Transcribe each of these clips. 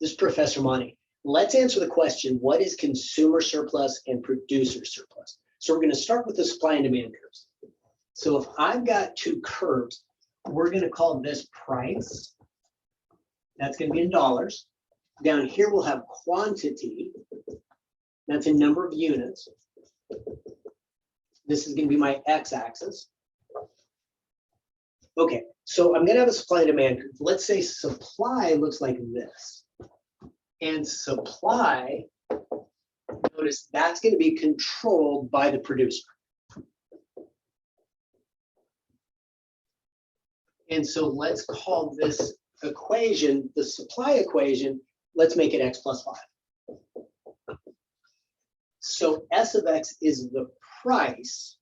This is Professor Monty. Let's answer the question, what is consumer surplus and producer surplus? So we're going to start with the supply and demand curves. So if I've got two curves, we're going to call this price. That's going to be in dollars. Down here we'll have quantity. That's a number of units. This is going to be my x-axis. Okay, so I'm going to have a supply and demand curve. Let's say supply looks like this. And supply, notice that's going to be controlled by the producer. And so let's call this equation, the supply equation, let's make it x plus 5. So S of x is the price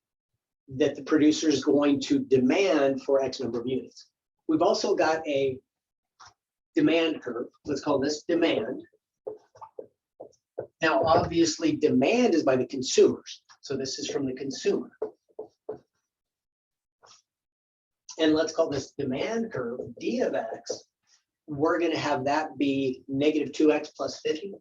that the producer is going to demand for X number of units. We've also got a demand curve. Let's call this demand. Now, obviously, demand is by the consumers. So this is from the consumer. And let's call this demand curve, D of X. We're going to have that be negative 2x plus 50.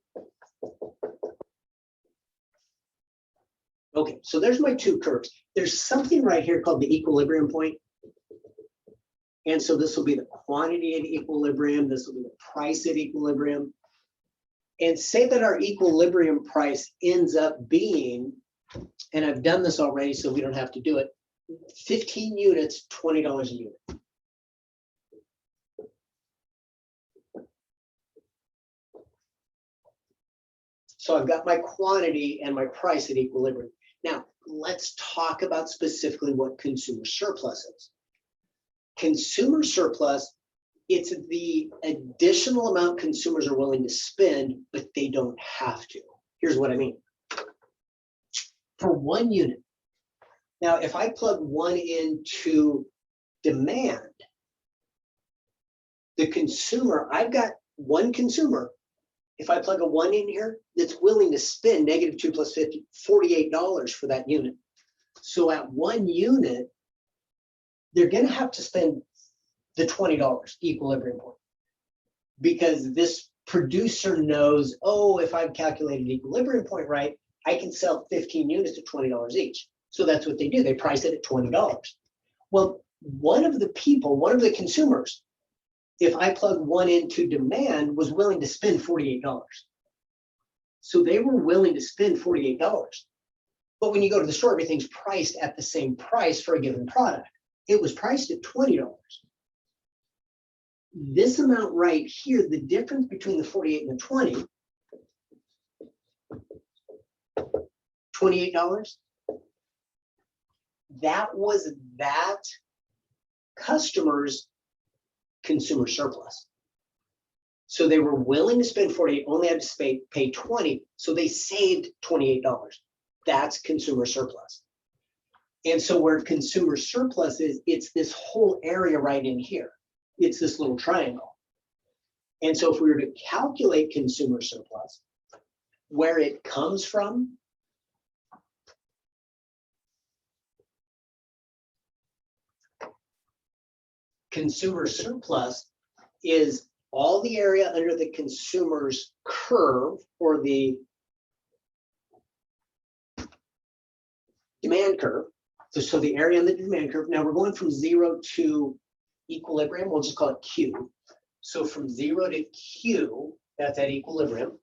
Okay, so there's my two curves. There's something right here called the equilibrium point. And so this will be the quantity at equilibrium. This will be the price at equilibrium. And say that our equilibrium price ends up being, and I've done this already, so we don't have to do it, 15 units, $20 a unit. So I've got my quantity and my price at equilibrium. Now, let's talk about specifically what consumer surplus is. Consumer surplus, it's the additional amount consumers are willing to spend, but they don't have to. Here's what I mean. For 1 unit, now if I plug 1 into demand, the consumer, I've got 1 consumer. If I plug a 1 in here, that's willing to spend negative 2 plus 50, $48 for that unit. So at 1 unit, they're going to have to spend the $20 equilibrium point, because this producer knows, oh, if I've calculated equilibrium point right, I can sell 15 units at $20 each. So that's what they do. They price it at $20. Well, one of the consumers, if I plug 1 into demand, was willing to spend $48. So they were willing to spend $48. But when you go to the store, everything's priced at the same price for a given product. It was priced at $20. This amount right here, the difference between the 48 and the 20, $28, that was that customer's consumer surplus. So they were willing to spend 48, only had to pay 20, so they saved $28. That's consumer surplus. And so where consumer surplus is, it's this whole area right in here. It's this little triangle. And so if we were to calculate consumer surplus, where it comes from, consumer surplus is all the area under the consumer's curve, or the demand curve. So the area on the demand curve. Now we're going from 0 to equilibrium. We'll just call it Q. So from 0 to Q, that's at equilibrium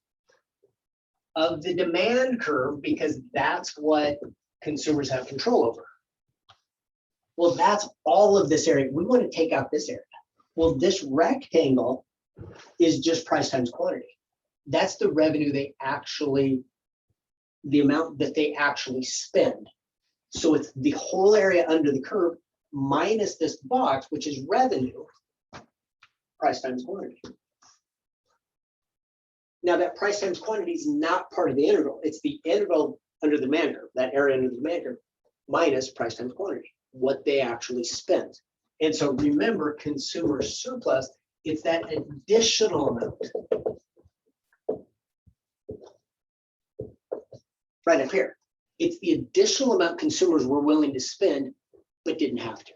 of the demand curve, because that's what consumers have control over. Well, that's all of this area. We want to take out this area. Well, this rectangle is just price times quantity. That's the revenue they actually, the amount that they actually spend. So it's the whole area under the curve minus this box, which is revenue, price times quantity. Now that price times quantity is not part of the integral. It's the integral under the demand curve, that area under the demand curve, minus price times quantity, what they actually spent. And so remember, consumer surplus, it's that additional amount. Right up here. It's the additional amount consumers were willing to spend, but didn't have to.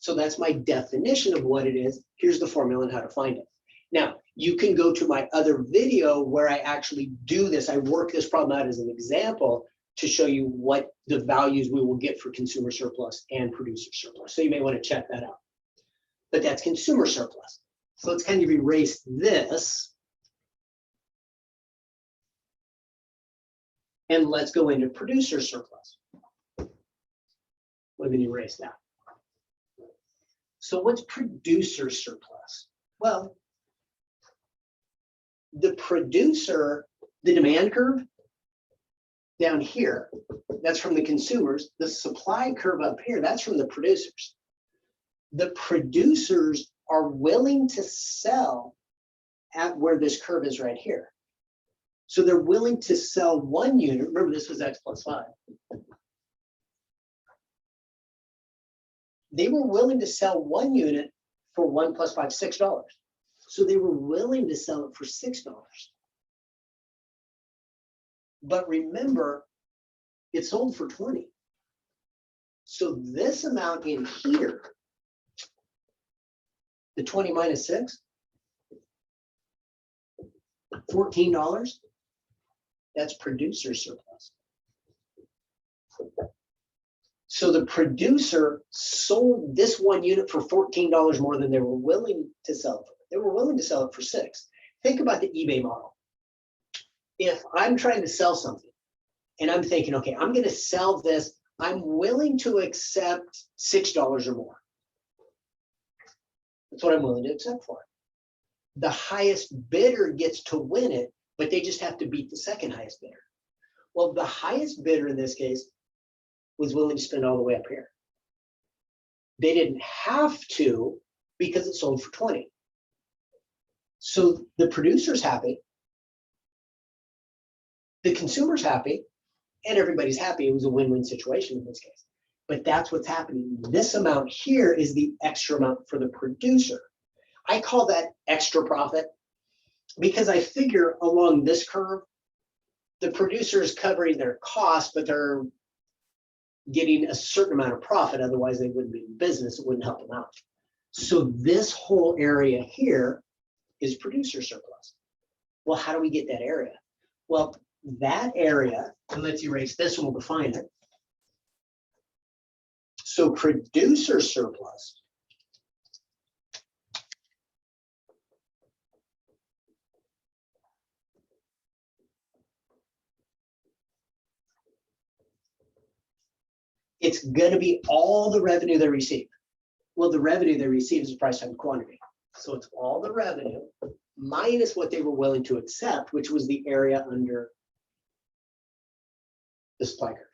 So that's my definition of what it is. Here's the formula and how to find it. Now, you can go to my other video where I actually do this. I work this problem out as an example to show you what the values we will get for consumer surplus and producer surplus. So you may want to check that out. But that's consumer surplus. So let's kind of erase this. And let's go into producer surplus. Let me erase that. So what's producer surplus? Well, the producer, the demand curve down here, that's from the consumers. The supply curve up here, that's from the producers. The producers are willing to sell at where this curve is right here. So they're willing to sell 1 unit. Remember, this was X plus 5. They were willing to sell 1 unit for 1 plus 5, $6. So they were willing to sell it for $6. But remember, it sold for 20. So this amount in here, the 20 minus 6, $14, that's producer surplus. So the producer sold this 1 unit for $14 more than they were willing to sell it for. They were willing to sell it for 6. Think about the eBay model. If I'm trying to sell something and I'm thinking, okay, I'm going to sell this, I'm willing to accept $6 or more. That's what I'm willing to accept for it. The highest bidder gets to win it, but they just have to beat the second highest bidder. Well, the highest bidder in this case was willing to spend all the way up here. They didn't have to because it sold for 20. So the producer's happy, the consumer's happy, and everybody's happy. It was a win-win situation in this case. But that's what's happening. This amount here is the extra amount for the producer. I call that extra profit because I figure along this curve, the producer is covering their costs, but they're getting a certain amount of profit. Otherwise, they wouldn't be in business. It wouldn't help them out. So this whole area here is producer surplus. Well, how do we get that area? Well, that area, and let's erase this and we'll define it. So producer surplus it's going to be all the revenue they receive. Well, the revenue they receive is price times quantity. So it's all the revenue minus what they were willing to accept, which was the area under the supply curve.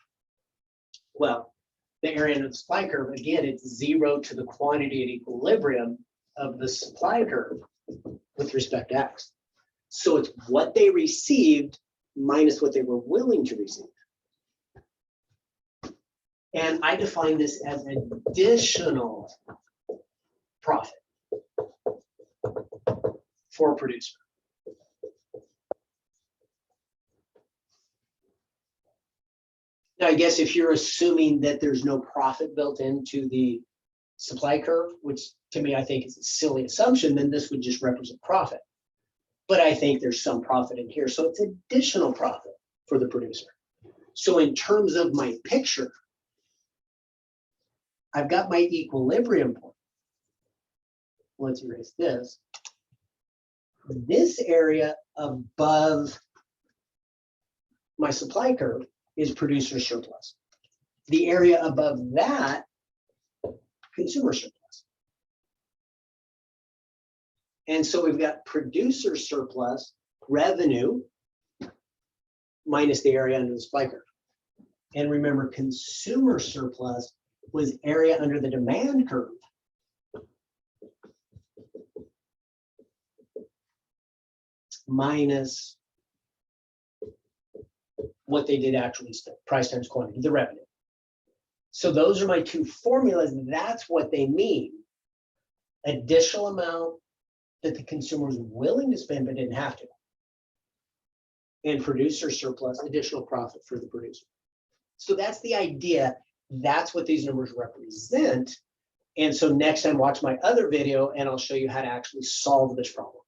Well, the area under the supply curve, again, it's 0 to the quantity at equilibrium of the supply curve with respect to X. So it's what they received minus what they were willing to receive. And I define this as additional profit for a producer. Now, I guess if you're assuming that there's no profit built into the supply curve, which to me, I think is a silly assumption, then this would just represent profit. But I think there's some profit in here. So it's additional profit for the producer. So in terms of my picture, I've got my equilibrium point. Let's erase this. This area above my supply curve is producer surplus. The area above that, consumer surplus. And so we've got producer surplus revenue minus the area under the supply curve. And remember, consumer surplus was area under the demand curve. Minus what they did actually spend, price times quantity, the revenue. So those are my two formulas, and that's what they mean. Additional amount that the consumer was willing to spend but didn't have to. And producer surplus, additional profit for the producer. So that's the idea. That's what these numbers represent. And so next time, watch my other video and I'll show you how to actually solve this problem.